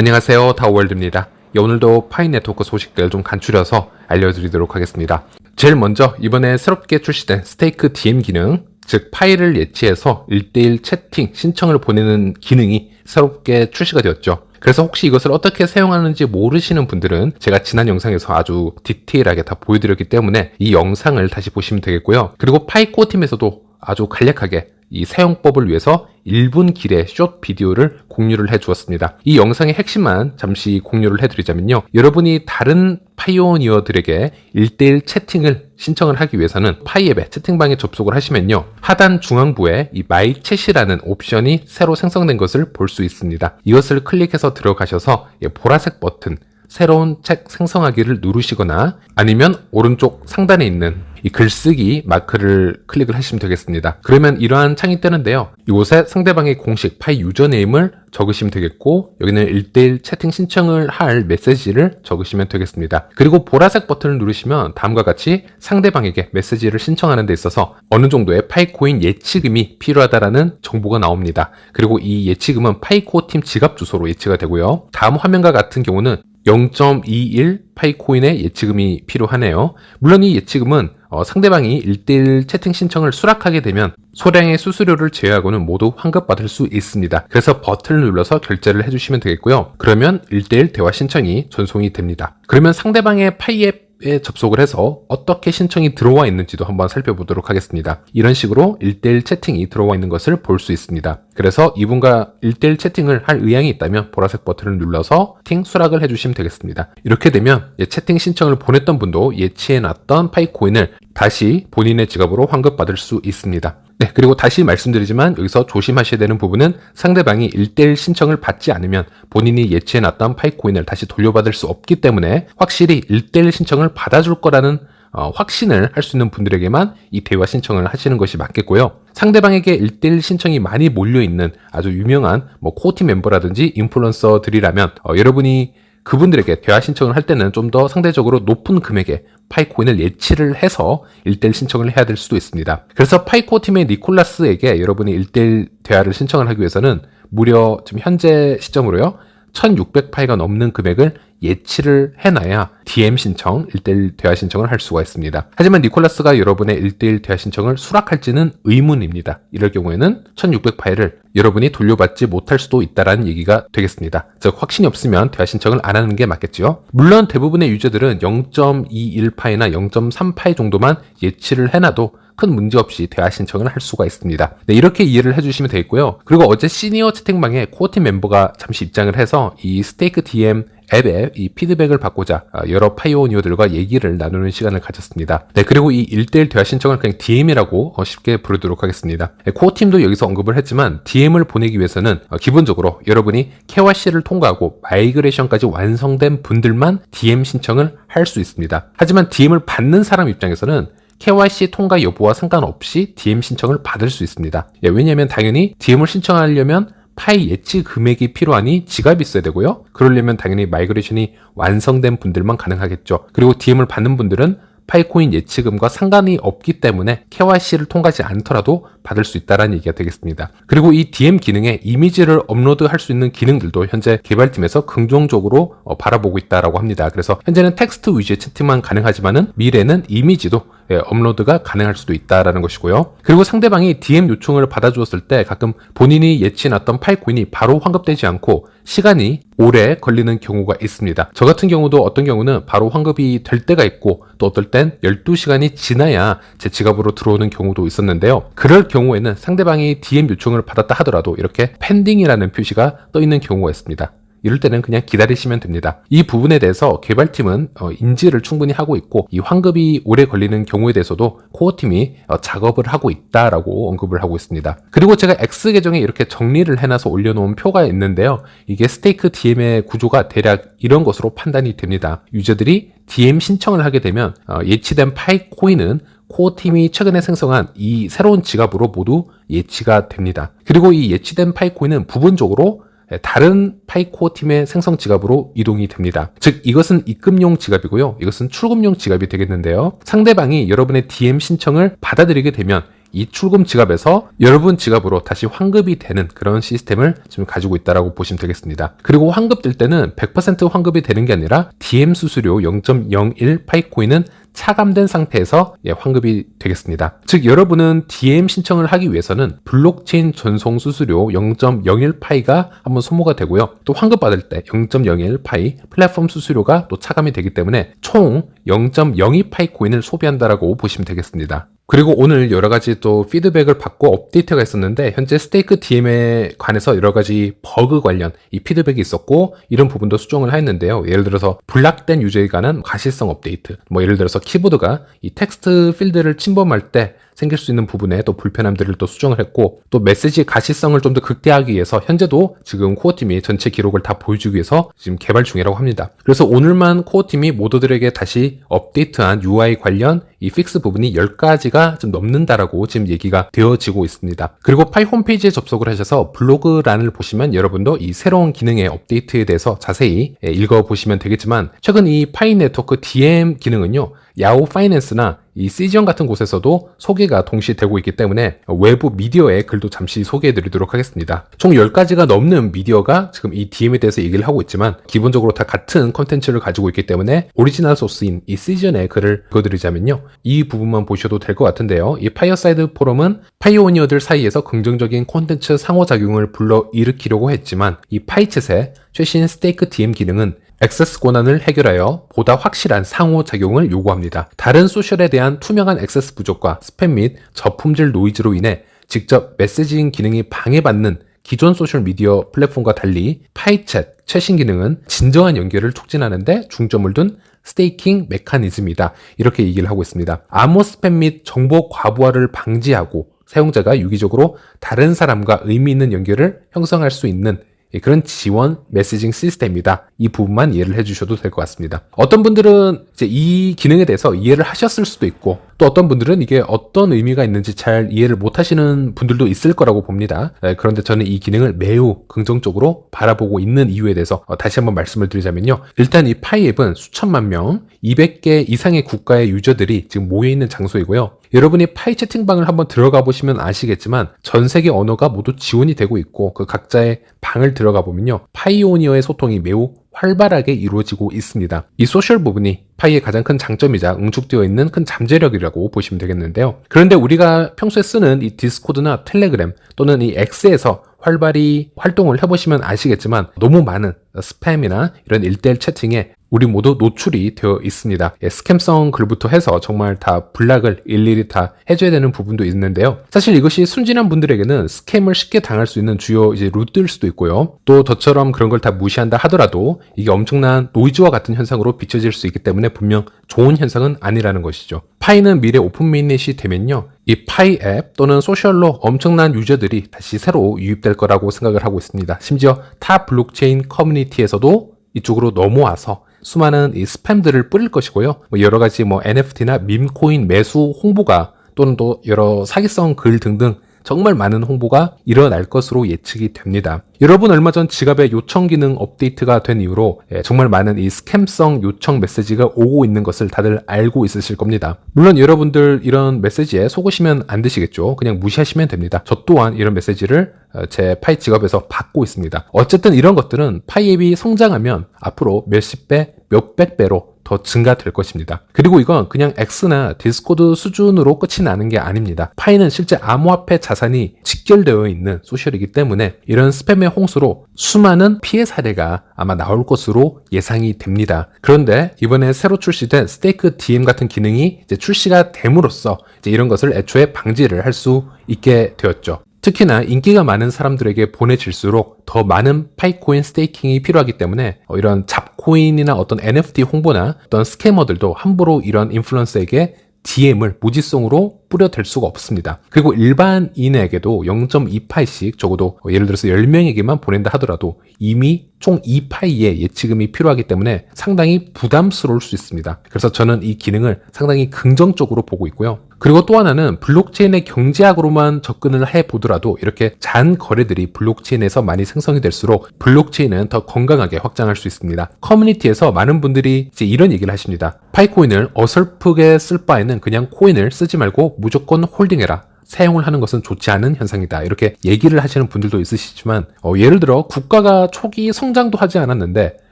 안녕하세요, 다오월드입니다. 오늘도 파이 네트워크 소식들 좀 간추려서 알려드리도록 하겠습니다. 제일 먼저 이번에 새롭게 출시된 스테이크 DM 기능, 즉 파일을 예치해서 1대1 채팅 신청을 보내는 기능이 새롭게 출시가 되었죠. 그래서 혹시 이것을 어떻게 사용하는지 모르시는 분들은 제가 지난 영상에서 아주 디테일하게 다 보여드렸기 때문에 이 영상을 다시 보시면 되겠고요. 그리고 파이코어 팀에서도 아주 간략하게 이 사용법을 위해서 1분 길의 숏 비디오를 공유를 해주었습니다. 이 영상의 핵심만 잠시 공유를 해드리자면요. 여러분이 다른 파이오니어들에게 1대1 채팅을 신청을 하기 위해서는 파이앱의 채팅방에 접속을 하시면요. 하단 중앙부에 이 마이 챗이라는 옵션이 새로 생성된 것을 볼 수 있습니다. 이것을 클릭해서 들어가셔서 보라색 버튼 새로운 책 생성하기를 누르시거나 아니면 오른쪽 상단에 있는 이 글쓰기 마크를 클릭을 하시면 되겠습니다. 그러면 이러한 창이 뜨는데요. 이곳에 상대방의 공식 파이 유저네임을 적으시면 되겠고 여기는 1대1 채팅 신청을 할 메시지를 적으시면 되겠습니다. 그리고 보라색 버튼을 누르시면 다음과 같이 상대방에게 메시지를 신청하는 데 있어서 어느 정도의 파이코인 예치금이 필요하다라는 정보가 나옵니다. 그리고 이 예치금은 파이코어 팀 지갑 주소로 예치가 되고요. 다음 화면과 같은 경우는 0.21 파이코인의 예치금이 필요하네요. 물론 이 예치금은 상대방이 1대1 채팅 신청을 수락하게 되면 소량의 수수료를 제외하고는 모두 환급받을 수 있습니다. 그래서 버튼을 눌러서 결제를 해주시면 되겠고요. 그러면 1대1 대화 신청이 전송이 됩니다. 그러면 상대방의 파이앱에 접속을 해서 어떻게 신청이 들어와 있는지도 한번 살펴보도록 하겠습니다. 이런 식으로 1대1 채팅이 들어와 있는 것을 볼 수 있습니다. 그래서 이분과 1대1 채팅을 할 의향이 있다면 보라색 버튼을 눌러서 채팅 수락을 해주시면 되겠습니다. 이렇게 되면 채팅 신청을 보냈던 분도 예치해놨던 파이코인을 다시 본인의 지갑으로 환급받을 수 있습니다. 네, 그리고 다시 말씀드리지만 여기서 조심하셔야 되는 부분은 상대방이 1대1 신청을 받지 않으면 본인이 예치해놨던 파이코인을 다시 돌려받을 수 없기 때문에 확실히 1대1 신청을 받아줄 거라는 확신을 할 수 있는 분들에게만 이 대화 신청을 하시는 것이 맞겠고요. 상대방에게 1대1 신청이 많이 몰려있는 아주 유명한 코어팀 멤버라든지 인플루언서들이라면 여러분이 그분들에게 대화 신청을 할 때는 좀 더 상대적으로 높은 금액의 파이코인을 예치를 해서 1대1 신청을 해야 될 수도 있습니다. 그래서 파이코어 팀의 니콜라스에게 여러분이 1대1 대화를 신청을 하기 위해서는 무려 지금 현재 시점으로요 1600파이가 넘는 금액을 예치를 해놔야 DM 신청, 1대1 대화 신청을 할 수가 있습니다. 하지만 니콜라스가 여러분의 1대1 대화 신청을 수락할지는 의문입니다. 이럴 경우에는 1600파이를 여러분이 돌려받지 못할 수도 있다는 얘기가 되겠습니다. 즉 확신이 없으면 대화 신청을 안 하는 게 맞겠죠. 물론 대부분의 유저들은 0.21파이나 0.3파이 정도만 예치를 해놔도 큰 문제 없이 대화 신청을 할 수가 있습니다. 네, 이렇게 이해를 해주시면 되겠고요. 그리고 어제 시니어 채팅방에 코어팀 멤버가 잠시 입장을 해서 이 스테이크 DM 앱에 이 피드백을 받고자 여러 파이오니어들과 얘기를 나누는 시간을 가졌습니다. 네, 그리고 이 1대1 대화 신청을 그냥 DM이라고 쉽게 부르도록 하겠습니다. 네, 코어팀도 여기서 언급을 했지만 DM을 보내기 위해서는 기본적으로 여러분이 KYC를 통과하고 마이그레이션까지 완성된 분들만 DM 신청을 할 수 있습니다. 하지만 DM을 받는 사람 입장에서는 KYC 통과 여부와 상관없이 DM 신청을 받을 수 있습니다. 왜냐하면 당연히 DM을 신청하려면 파이 예치 금액이 필요하니 지갑이 있어야 되고요. 그러려면 당연히 마이그레이션이 완성된 분들만 가능하겠죠. 그리고 DM을 받는 분들은 파이코인 예치금과 상관이 없기 때문에 KYC를 통과하지 않더라도 받을 수 있다는 얘기가 되겠습니다. 그리고 이 DM 기능에 이미지를 업로드할 수 있는 기능들도 현재 개발팀에서 긍정적으로 바라보고 있다고 합니다. 그래서 현재는 텍스트 위주의 채팅만 가능하지만은 미래는 이미지도 업로드가 가능할 수도 있다라는 것이고요. 그리고 상대방이 DM 요청을 받아주었을 때 가끔 본인이 예치해놨던 파이코인이 바로 환급되지 않고 시간이 오래 걸리는 경우가 있습니다. 저 같은 경우도 어떤 경우는 바로 환급이 될 때가 있고 또 어떨 땐 12시간이 지나야 제 지갑으로 들어오는 경우도 있었는데요. 그럴 경우에는 상대방이 DM 요청을 받았다 하더라도 이렇게 펜딩이라는 표시가 떠 있는 경우가 있습니다. 이럴 때는 그냥 기다리시면 됩니다. 이 부분에 대해서 개발팀은 인지를 충분히 하고 있고 이 환급이 오래 걸리는 경우에 대해서도 코어팀이 작업을 하고 있다라고 언급을 하고 있습니다. 그리고 제가 X 계정에 이렇게 정리를 해놔서 올려놓은 표가 있는데요. 이게 스테이크 DM의 구조가 대략 이런 것으로 판단이 됩니다. 유저들이 DM 신청을 하게 되면 예치된 파이 코인은 코어팀이 최근에 생성한 이 새로운 지갑으로 모두 예치가 됩니다. 그리고 이 예치된 파이 코인은 부분적으로 다른 파이코어 팀의 생성 지갑으로 이동이 됩니다. 즉 이것은 입금용 지갑이고요. 이것은 출금용 지갑이 되겠는데요. 상대방이 여러분의 DM 신청을 받아들이게 되면 이 출금 지갑에서 여러분 지갑으로 다시 환급이 되는 그런 시스템을 지금 가지고 있다라고 보시면 되겠습니다. 그리고 환급될 때는 100% 환급이 되는 게 아니라 DM 수수료 0.01 파이코인은 차감된 상태에서 환급이 되겠습니다. 즉 여러분은 DM 신청을 하기 위해서는 블록체인 전송 수수료 0.01 파이가 한번 소모가 되고요. 또 환급받을 때 0.01 파이 플랫폼 수수료가 또 차감이 되기 때문에 총 0.02 파이 코인을 소비한다라고 보시면 되겠습니다. 그리고 오늘 여러 가지 또 피드백을 받고 업데이트가 있었는데 현재 스테이크 DM에 관해서 여러 가지 버그 관련 이 피드백이 있었고 이런 부분도 수정을 했는데요. 예를 들어서 블락된 유저에 관한 가시성 업데이트, 뭐 예를 들어서 키보드가 이 텍스트 필드를 침범할 때 생길 수 있는 부분에 또 불편함들을 또 수정을 했고 또 메시지 가시성을 좀 더 극대화하기 위해서 현재도 지금 코어팀이 전체 기록을 다 보여주기 위해서 지금 개발 중이라고 합니다. 그래서 오늘만 코어팀이 모더들에게 다시 업데이트한 UI 관련 이 픽스 부분이 10가지가 좀 넘는다라고 지금 얘기가 되어지고 있습니다. 그리고 파이 홈페이지에 접속을 하셔서 블로그란을 보시면 여러분도 이 새로운 기능의 업데이트에 대해서 자세히 읽어보시면 되겠지만 최근 이 파이 네트워크 DM 기능은요. 야후 파이낸스나 이 시지언 같은 곳에서도 소개가 동시에 되고 있기 때문에 외부 미디어의 글도 잠시 소개해 드리도록 하겠습니다. 총 10가지가 넘는 미디어가 지금 이 DM에 대해서 얘기를 하고 있지만 기본적으로 다 같은 컨텐츠를 가지고 있기 때문에 오리지널 소스인 이 시지언의 글을 읽어드리자면요. 이 부분만 보셔도 될 것 같은데요. 이 파이어사이드 포럼은 파이오니어들 사이에서 긍정적인 콘텐츠 상호작용을 불러일으키려고 했지만 이 파이챗의 최신 스테이크 DM 기능은 액세스 권한을 해결하여 보다 확실한 상호작용을 요구합니다. 다른 소셜에 대한 투명한 액세스 부족과 스팸 및 저품질 노이즈로 인해 직접 메시징 기능이 방해받는 기존 소셜미디어 플랫폼과 달리 파이챗 최신 기능은 진정한 연결을 촉진하는데 중점을 둔 스테이킹 메커니즘이다. 이렇게 얘기를 하고 있습니다. 암호 스팸 및 정보 과부하를 방지하고 사용자가 유기적으로 다른 사람과 의미 있는 연결을 형성할 수 있는 그런 지원 메시징 시스템이다. 이 부분만 이해를 해주셔도 될 것 같습니다. 어떤 분들은 이제 이 기능에 대해서 이해를 하셨을 수도 있고 또 어떤 분들은 이게 어떤 의미가 있는지 잘 이해를 못 하시는 분들도 있을 거라고 봅니다. 그런데 저는 이 기능을 매우 긍정적으로 바라보고 있는 이유에 대해서 다시 한번 말씀을 드리자면요. 일단 이 파이 앱은 수천만 명, 200개 이상의 국가의 유저들이 지금 모여있는 장소이고요. 여러분이 파이 채팅방을 한번 들어가 보시면 아시겠지만 전 세계 언어가 모두 지원이 되고 있고 그 각자의 방을 들어가 보면요. 파이오니어의 소통이 매우 활발하게 이루어지고 있습니다. 이 소셜 부분이 파이의 가장 큰 장점이자 응축되어 있는 큰 잠재력이라고 보시면 되겠는데요. 그런데 우리가 평소에 쓰는 이 디스코드나 텔레그램 또는 이 X에서 활발히 활동을 해보시면 아시겠지만 너무 많은 스팸이나 이런 1대1 채팅에 우리 모두 노출이 되어 있습니다. 스캠성 글부터 해서 정말 다 블락을 일일이 다 해줘야 되는 부분도 있는데요. 사실 이것이 순진한 분들에게는 스캠을 쉽게 당할 수 있는 주요 루트일 수도 있고요. 또 저처럼 그런 걸 다 무시한다 하더라도 이게 엄청난 노이즈와 같은 현상으로 비춰질 수 있기 때문에 분명 좋은 현상은 아니라는 것이죠. 파이는 미래 오픈 메인넷이 되면요. 이 파이 앱 또는 소셜로 엄청난 유저들이 다시 새로 유입될 거라고 생각을 하고 있습니다. 심지어 타 블록체인 커뮤니티에서도 이쪽으로 넘어와서 수많은 이 스팸들을 뿌릴 것이고요. 여러 가지 NFT나 밈코인 매수 홍보가 또는 또 여러 사기성 글 등등 정말 많은 홍보가 일어날 것으로 예측이 됩니다. 여러분 얼마 전 지갑의 요청 기능 업데이트가 된 이후로 정말 많은 이 스캠성 요청 메시지가 오고 있는 것을 다들 알고 있으실 겁니다. 물론 여러분들 이런 메시지에 속으시면 안 되시겠죠. 그냥 무시하시면 됩니다. 저 또한 이런 메시지를 제 파이 지갑에서 받고 있습니다. 어쨌든 이런 것들은 파이 앱이 성장하면 앞으로 몇십 배, 몇백 배로 더 증가될 것입니다. 그리고 이건 그냥 X나 디스코드 수준으로 끝이 나는 게 아닙니다. 파이는 실제 암호화폐 자산이 직결되어 있는 소셜이기 때문에 이런 스팸의 홍수로 수많은 피해 사례가 아마 나올 것으로 예상이 됩니다. 그런데 이번에 새로 출시된 스테이크 DM 같은 기능이 이제 출시가 됨으로써 이제 이런 것을 애초에 방지를 할 수 있게 되었죠. 특히나 인기가 많은 사람들에게 보내질수록 더 많은 파이코인 스테이킹이 필요하기 때문에 이런 잡코인이나 어떤 NFT 홍보나 어떤 스캐머들도 함부로 이런 인플루언서에게 DM을 무지성으로 뿌려댈 수가 없습니다. 그리고 일반인에게도 0.2파이씩 적어도 예를 들어서 10명에게만 보낸다 하더라도 이미 총 2파이의 예치금이 필요하기 때문에 상당히 부담스러울 수 있습니다. 그래서 저는 이 기능을 상당히 긍정적으로 보고 있고요. 그리고 또 하나는 블록체인의 경제학으로만 접근을 해보더라도 이렇게 잔 거래들이 블록체인에서 많이 생성이 될수록 블록체인은 더 건강하게 확장할 수 있습니다. 커뮤니티에서 많은 분들이 이제 이런 얘기를 하십니다. 파이코인을 어설프게 쓸 바에는 그냥 코인을 쓰지 말고 무조건 홀딩해라. 사용을 하는 것은 좋지 않은 현상이다. 이렇게 얘기를 하시는 분들도 있으시지만 예를 들어 국가가 초기 성장도 하지 않았는데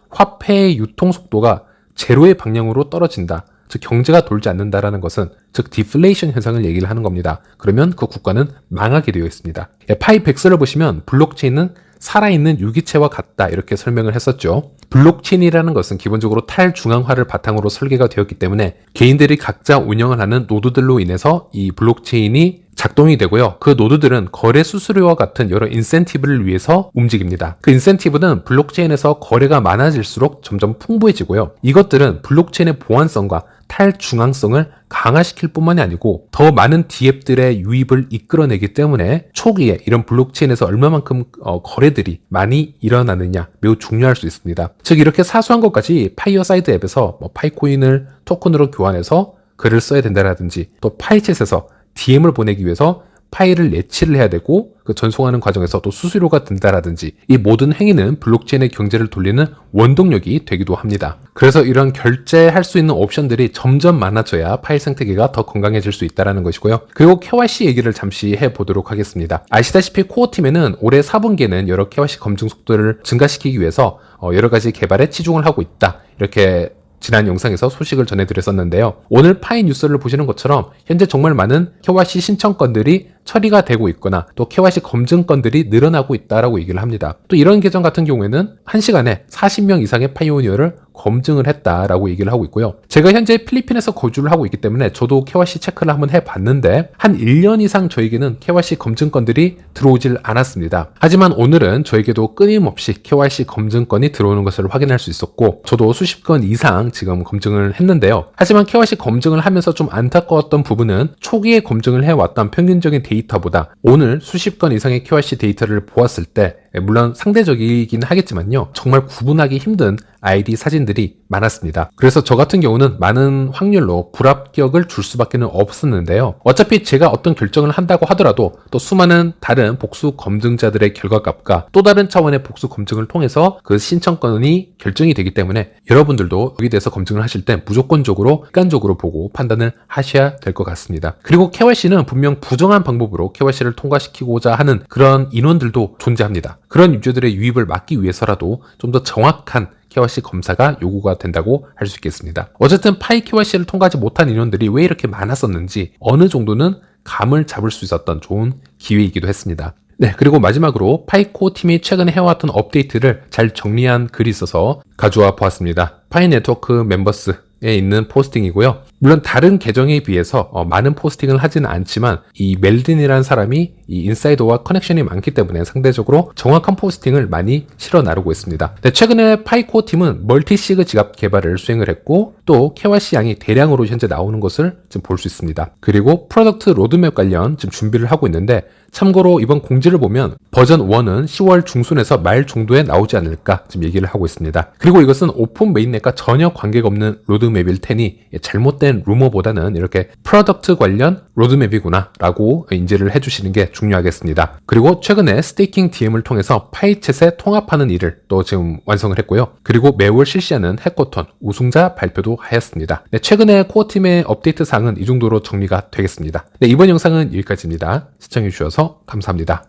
화폐의 유통 속도가 제로의 방향으로 떨어진다. 즉 경제가 돌지 않는다라는 것은 즉 디플레이션 현상을 얘기를 하는 겁니다. 그러면 그 국가는 망하게 되어 있습니다. 파이 백서를 보시면 블록체인은 살아있는 유기체와 같다 이렇게 설명을 했었죠. 블록체인이라는 것은 기본적으로 탈중앙화를 바탕으로 설계가 되었기 때문에 개인들이 각자 운영을 하는 노드들로 인해서 이 블록체인이 작동이 되고요. 그 노드들은 거래 수수료와 같은 여러 인센티브를 위해서 움직입니다. 그 인센티브는 블록체인에서 거래가 많아질수록 점점 풍부해지고요. 이것들은 블록체인의 보안성과 탈중앙성을 강화시킬 뿐만이 아니고 더 많은 디앱들의 유입을 이끌어내기 때문에 초기에 이런 블록체인에서 얼마만큼 거래들이 많이 일어나느냐 매우 중요할 수 있습니다. 즉 이렇게 사소한 것까지 파이어사이드 앱에서 파이코인을 토큰으로 교환해서 글을 써야 된다라든지 또 파이챗에서 DM을 보내기 위해서 파일을 예치를 해야 되고 그 전송하는 과정에서 또 수수료가 든다라든지 이 모든 행위는 블록체인의 경제를 돌리는 원동력이 되기도 합니다. 그래서 이런 결제할 수 있는 옵션들이 점점 많아져야 파일 생태계가 더 건강해질 수 있다는 것이고요. 그리고 KYC 얘기를 잠시 해보도록 하겠습니다. 아시다시피 코어팀에는 올해 4분기에는 여러 KYC 검증 속도를 증가시키기 위해서 여러 가지 개발에 치중을 하고 있다. 이렇게 지난 영상에서 소식을 전해드렸었는데요. 오늘 파이 뉴스를 보시는 것처럼 현재 정말 많은 KYC 신청건들이 처리가 되고 있거나 또 KYC 검증건들이 늘어나고 있다라고 얘기를 합니다. 또 이런 계정 같은 경우에는 1시간에 40명 이상의 파이오니어를 검증을 했다라고 얘기를 하고 있고요. 제가 현재 필리핀에서 거주를 하고 있기 때문에 저도 KYC 체크를 한번 해봤는데 한 1년 이상 저에게는 KYC 검증건들이 들어오질 않았습니다. 하지만 오늘은 저에게도 끊임없이 KYC 검증건이 들어오는 것을 확인할 수 있었고 저도 수십 건 이상 지금 검증을 했는데요. 하지만 KYC 검증을 하면서 좀 안타까웠던 부분은 초기에 검증을 해왔던 평균적인 데이터보다 오늘 수십 건 이상의 KYC 데이터를 보았을 때 물론 상대적이긴 하겠지만요. 정말 구분하기 힘든 아이디 사진들이 많았습니다. 그래서 저 같은 경우는 많은 확률로 불합격을 줄 수밖에 없었는데요. 어차피 제가 어떤 결정을 한다고 하더라도 또 수많은 다른 복수 검증자들의 결과값과 또 다른 차원의 복수 검증을 통해서 그 신청건이 결정이 되기 때문에 여러분들도 여기 대해서 검증을 하실 때 무조건적으로 객관적으로 보고 판단을 하셔야 될 것 같습니다. 그리고 KYC는 분명 부정한 방법으로 KYC를 통과시키고자 하는 그런 인원들도 존재합니다. 그런 유저들의 유입을 막기 위해서라도 좀 더 정확한 KYC 검사가 요구가 된다고 할 수 있겠습니다. 어쨌든 파이 KYC를 통과하지 못한 인원들이 왜 이렇게 많았었는지 어느 정도는 감을 잡을 수 있었던 좋은 기회이기도 했습니다. 네, 그리고 마지막으로 파이코 팀이 최근에 해왔던 업데이트를 잘 정리한 글이 있어서 가져와 보았습니다. 파이 네트워크 멤버스에 있는 포스팅이고요. 물론 다른 계정에 비해서 많은 포스팅을 하지는 않지만 이 멜딘이라는 사람이 이 인사이더와 커넥션이 많기 때문에 상대적으로 정확한 포스팅을 많이 실어 나르고 있습니다. 네, 최근에 파이코 팀은 멀티시그 지갑 개발을 수행을 했고 또 KYC 양이 대량으로 현재 나오는 것을 지금 볼 수 있습니다. 그리고 프로덕트 로드맵 관련 지금 준비를 하고 있는데 참고로 이번 공지를 보면 버전 1은 10월 중순에서 말 정도에 나오지 않을까 지금 얘기를 하고 있습니다. 그리고 이것은 오픈 메인넷과 전혀 관계가 없는 로드맵일 테니 잘못된 루머보다는 이렇게 프로덕트 관련 로드맵이구나 라고 인지를 해주시는 게 중요하겠습니다. 그리고 최근에 스테이킹 DM을 통해서 파이챗에 통합하는 일을 또 지금 완성을 했고요. 그리고 매월 실시하는 해커톤 우승자 발표도 하였습니다. 네, 최근에 코어팀의 업데이트 사항은 이 정도로 정리가 되겠습니다. 네, 이번 영상은 여기까지입니다. 시청해주셔서 감사합니다.